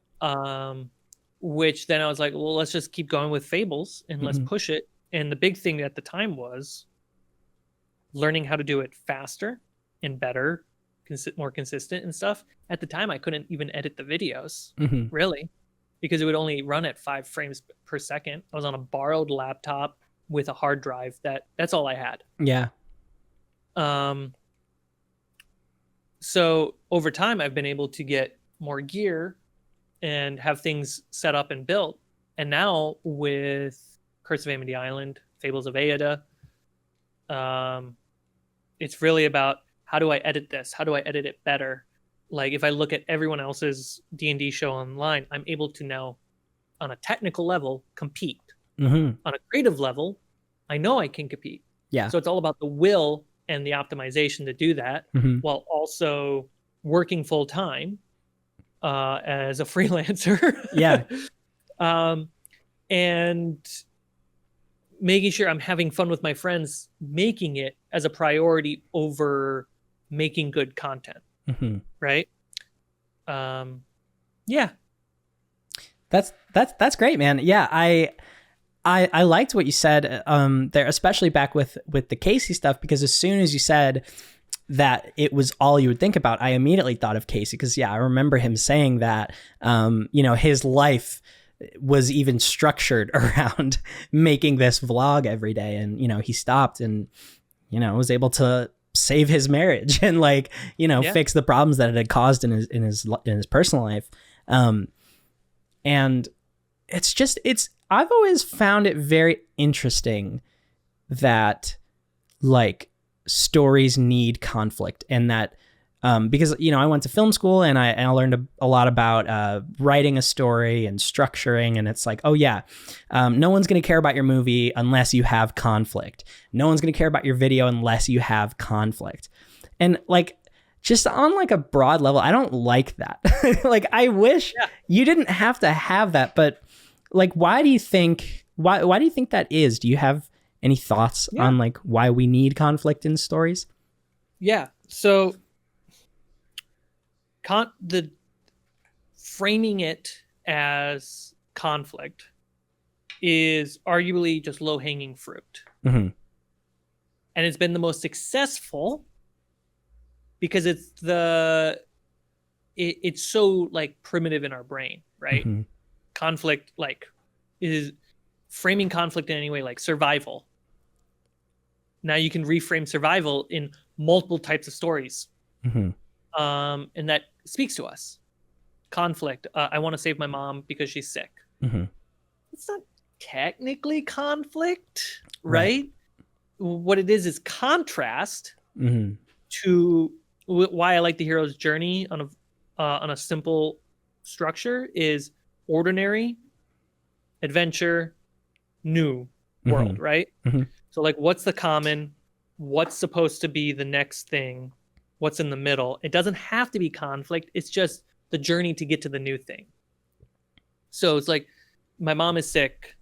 Which then I was like, well, let's just keep going with Fables and let's push it. And the big thing at the time was learning how to do it faster and better, more consistent and stuff. At the time, I couldn't even edit the videos, really, because it would only run at 5 frames per second. I was on a borrowed laptop with a hard drive. That's all I had. Yeah. So over time, I've been able to get more gear and have things set up and built. And now with Curse of Amity Island, Fables of Aida, it's really about how do I edit this? How do I edit it better? Like if I look at everyone else's D&D show online, I'm able to now, on a technical level, compete. On a creative level, I know I can compete. Yeah. So it's all about the will and the optimization to do that while also working full time as a freelancer. Yeah. And making sure I'm having fun with my friends, making it as a priority over making good content. Right. Yeah. That's great, man. Yeah. I liked what you said there, especially back with the Casey stuff, because as soon as you said that it was all you would think about, I immediately thought of Casey because, yeah, I remember him saying that, his life was even structured around making this vlog every day. And, he stopped and, was able to save his marriage and fix the problems that it had caused in his personal life. And I've always found it very interesting that stories need conflict, and that because I went to film school and I learned a lot about writing a story and structuring, and it's like, oh yeah, no one's going to care about your movie unless you have conflict. No one's going to care about your video unless you have conflict. And just on a broad level, I don't like that. I wish you didn't have to have that, but why do you think that is? Do you have any thoughts on why we need conflict in stories? Yeah. So the framing it as conflict is arguably just low-hanging fruit. And it's been the most successful because it's so primitive in our brain, right? Conflict is framing conflict in any way survival. Now you can reframe survival in multiple types of stories. And that speaks to us. Conflict. I want to save my mom because she's sick. It's not technically conflict, right? What it is contrast to why I like the hero's journey on a simple structure is ordinary, adventure, new world, right? So like, what's the common? What's supposed to be the next thing? What's in the middle? It doesn't have to be conflict. It's just the journey to get to the new thing. So it's like, my mom is sick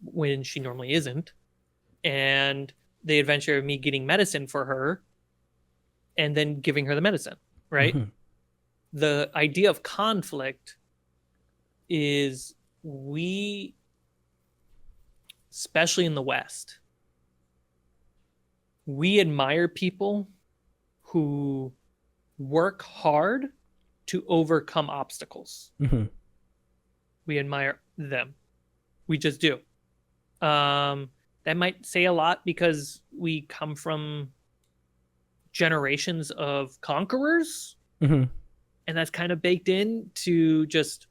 when she normally isn't, and the adventure of me getting medicine for her and then giving her the medicine, right? The idea of conflict is, we, especially in the West, we admire people who work hard to overcome obstacles. We admire them. We just do. That might say a lot because we come from generations of conquerors, and that's kind of baked into just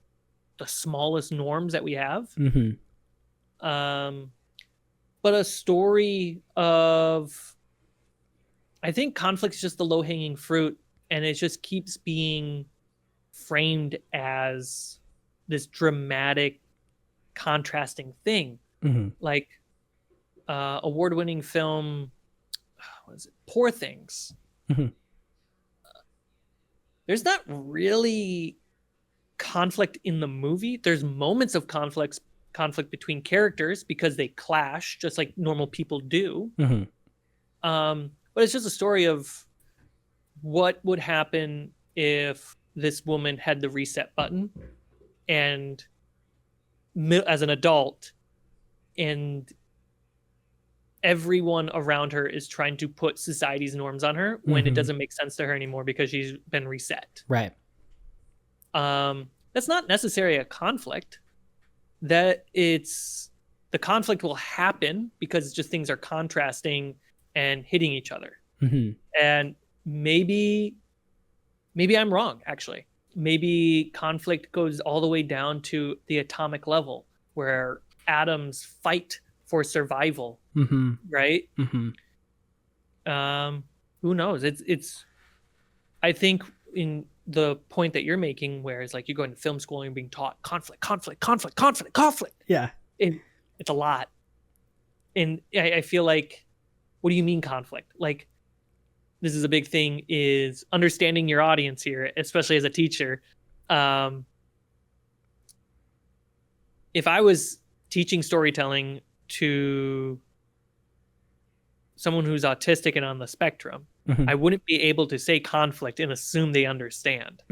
the smallest norms that we have. But a story of, I think conflict is just the low-hanging fruit, and it just keeps being framed as this dramatic, contrasting thing. Like award-winning film, what is it? Poor Things. There's not really conflict in the movie. There's moments of conflict between characters because they clash, just like normal people do. But it's just a story of what would happen if this woman had the reset button, and as an adult, and everyone around her is trying to put society's norms on her when it doesn't make sense to her anymore because she's been reset. Right. That's not necessarily a conflict. That it's, the conflict will happen because just things are contrasting and hitting each other. And maybe I'm wrong, actually. Maybe conflict goes all the way down to the atomic level, where atoms fight for survival, right? Who knows? It's I think in the point that you're making, where it's like, you go into film school and you're being taught conflict. Yeah. It's a lot. And I feel like, what do you mean conflict? Like, this is a big thing, is understanding your audience here, especially as a teacher. If I was teaching storytelling to someone who's autistic and on the spectrum, I wouldn't be able to say conflict and assume they understand.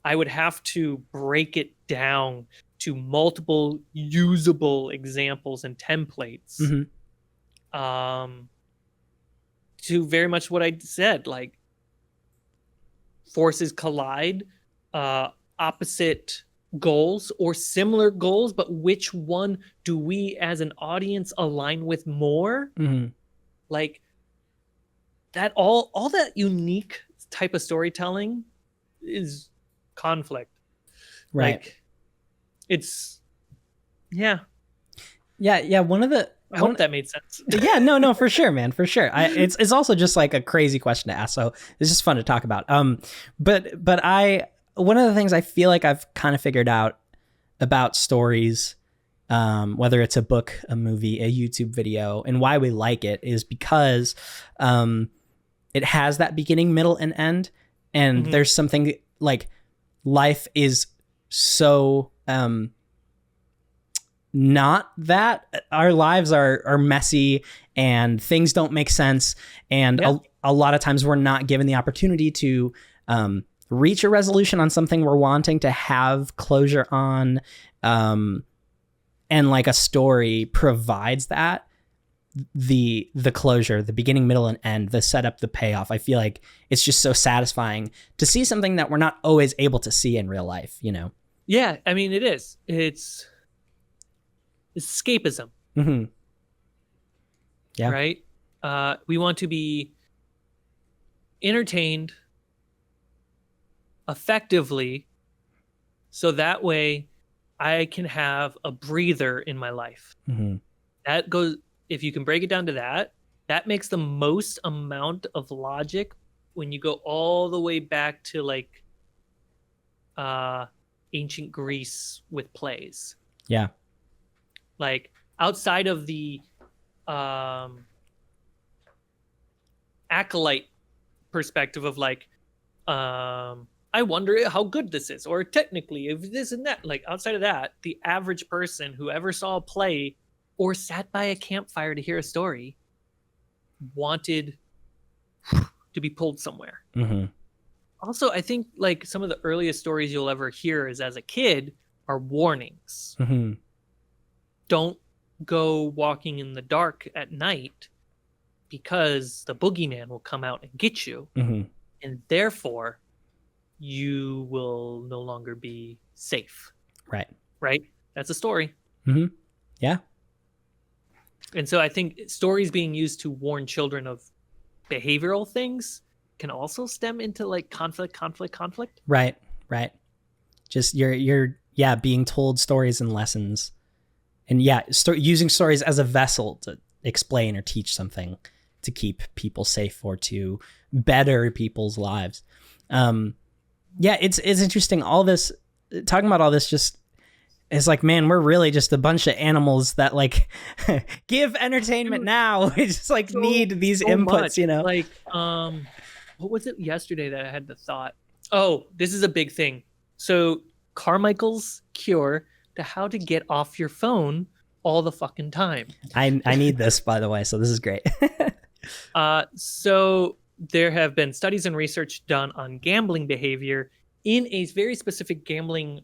I would have to break it down to multiple usable examples and templates. To very much what I said, like, forces collide, opposite goals or similar goals, but which one do we as an audience align with more? Like, that all that unique type of storytelling is conflict. Right. Like, it's, yeah. One of the, I hope that made sense. Yeah, no, for sure, man, for sure. It's also just like a crazy question to ask, so it's just fun to talk about. But one of the things I feel like I've kind of figured out about stories, whether it's a book, a movie, a YouTube video, and why we like it, is because it has that beginning, middle, and end, and there's something like, life is so not that. Our lives are messy and things don't make sense, and a lot of times we're not given the opportunity to reach a resolution on something we're wanting to have closure on, and like a story provides that, the closure, the beginning, middle, and end, the setup, the payoff. I feel like it's just so satisfying to see something that we're not always able to see in real life, you know? Yeah, I mean, it is. It's escapism. Yeah. Right? We want to be entertained effectively, so that way I can have a breather in my life. That goes, if you can break it down to that, that makes the most amount of logic when you go all the way back to like ancient Greece with plays. Yeah. Like outside of the acolyte perspective of like, I wonder how good this is, or technically if this and that, like outside of that, the average person who ever saw a play or sat by a campfire to hear a story wanted to be pulled somewhere. Mm-hmm. Also, I think like some of the earliest stories you'll ever hear is as a kid are warnings. Mm-hmm. Don't go walking in the dark at night because the boogeyman will come out and get you. Mm-hmm. And therefore you will no longer be safe. Right. Right? That's a story. Mm-hmm. Yeah. And so I think stories being used to warn children of behavioral things can also stem into like conflict. Right. Just you're being told stories and lessons, and using stories as a vessel to explain or teach something to keep people safe or to better people's lives. It's interesting. All this, talking about all this just is like, man, we're really just a bunch of animals that like give entertainment now. We just like need these inputs, much. You know? Like, what was it yesterday that I had the thought? Oh, this is a big thing. So Carmichael's cure to how to get off your phone all the fucking time. I need this, by the way, so this is great. So there have been studies and research done on gambling behavior in a very specific gambling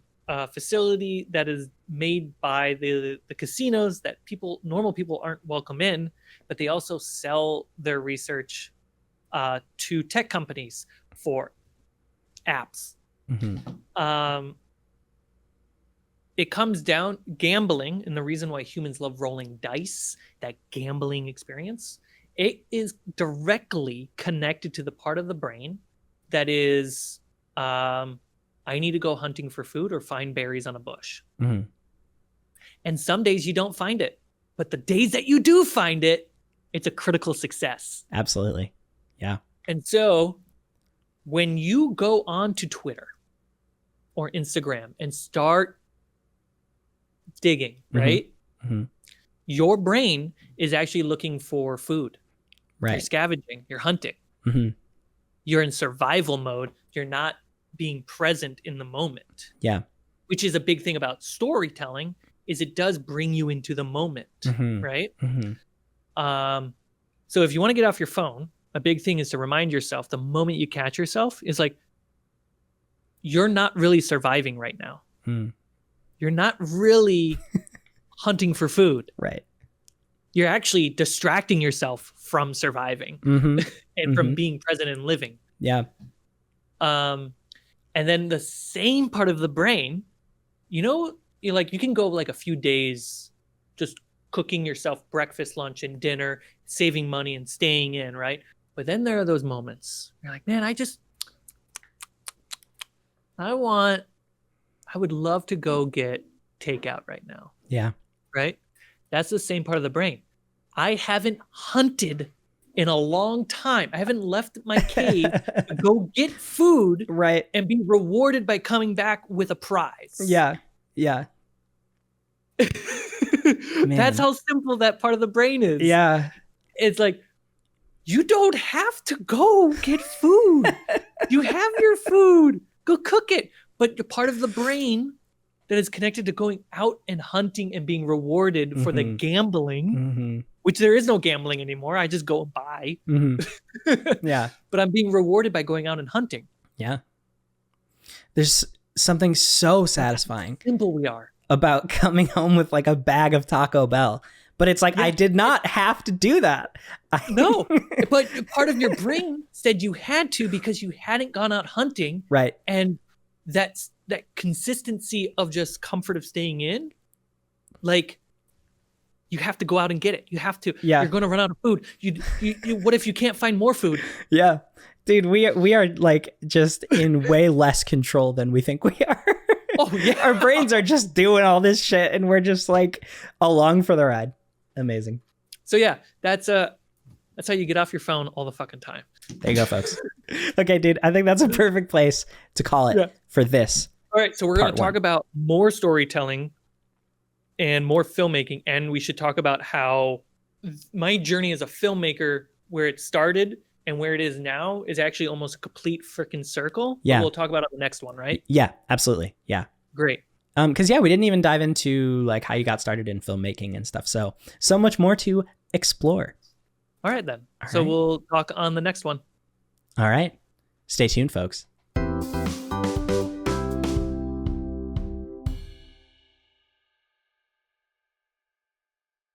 facility that is made by the casinos that normal people aren't welcome in, but they also sell their research to tech companies for apps. Mm-hmm. It comes down gambling, and the reason why humans love rolling dice, that gambling experience, it is directly connected to the part of the brain that is I need to go hunting for food or find berries on a bush. Mm-hmm. And some days you don't find it, but the days that you do find it, it's a critical success. Absolutely. Yeah. And so when you go on to Twitter or Instagram and start digging, right? Mm-hmm. Your brain is actually looking for food. Right. You're scavenging, you're hunting. Mm-hmm. You're in survival mode. You're not being present in the moment. Yeah. Which is a big thing about storytelling, is it does bring you into the moment, mm-hmm. right? Mm-hmm. So if you want to get off your phone, a big thing is to remind yourself the moment you catch yourself is like, you're not really surviving right now. Mm. You're not really hunting for food. Right. You're actually distracting yourself from surviving mm-hmm. and from being present and living. Yeah. And then the same part of the brain, you can go like a few days just cooking yourself breakfast, lunch, and dinner, saving money and staying in, right? But then there are those moments you're like, man, I would love to go get takeout right now. Yeah. Right? That's the same part of the brain. I haven't hunted in a long time. I haven't left my cave to go get food, right, and be rewarded by coming back with a prize. Yeah. That's how simple that part of the brain is. Yeah. It's like, you don't have to go get food. You have your food. Go cook it. But the part of the brain that is connected to going out and hunting and being rewarded for the gambling, which there is no gambling anymore. I just go and buy. Yeah. But I'm being rewarded by going out and hunting. Yeah. There's something so satisfying. How simple we are. About coming home with like a bag of Taco Bell. But it's like, I did not have to do that. No, but part of your brain said you had to because you hadn't gone out hunting. Right. And that consistency of just comfort of staying in, like, you have to go out and get it. You have to. Yeah. You're going to run out of food. You what if you can't find more food? Yeah. Dude, we are like just in way less control than we think we are. Oh, yeah. Our brains are just doing all this shit and we're just like along for the ride. Amazing. So yeah, that's That's how you get off your phone all the fucking time. There you go, folks. Okay, dude. I think that's a perfect place to call it for this. All right. So we're going to talk about more storytelling and more filmmaking. And we should talk about how my journey as a filmmaker, where it started and where it is now, is actually almost a complete freaking circle. Yeah. We'll talk about it on the next one, right? Yeah, absolutely. Yeah. Great. Because we didn't even dive into like how you got started in filmmaking and stuff. So much more to explore. All right, then. We'll talk on the next one. All right. Stay tuned, folks.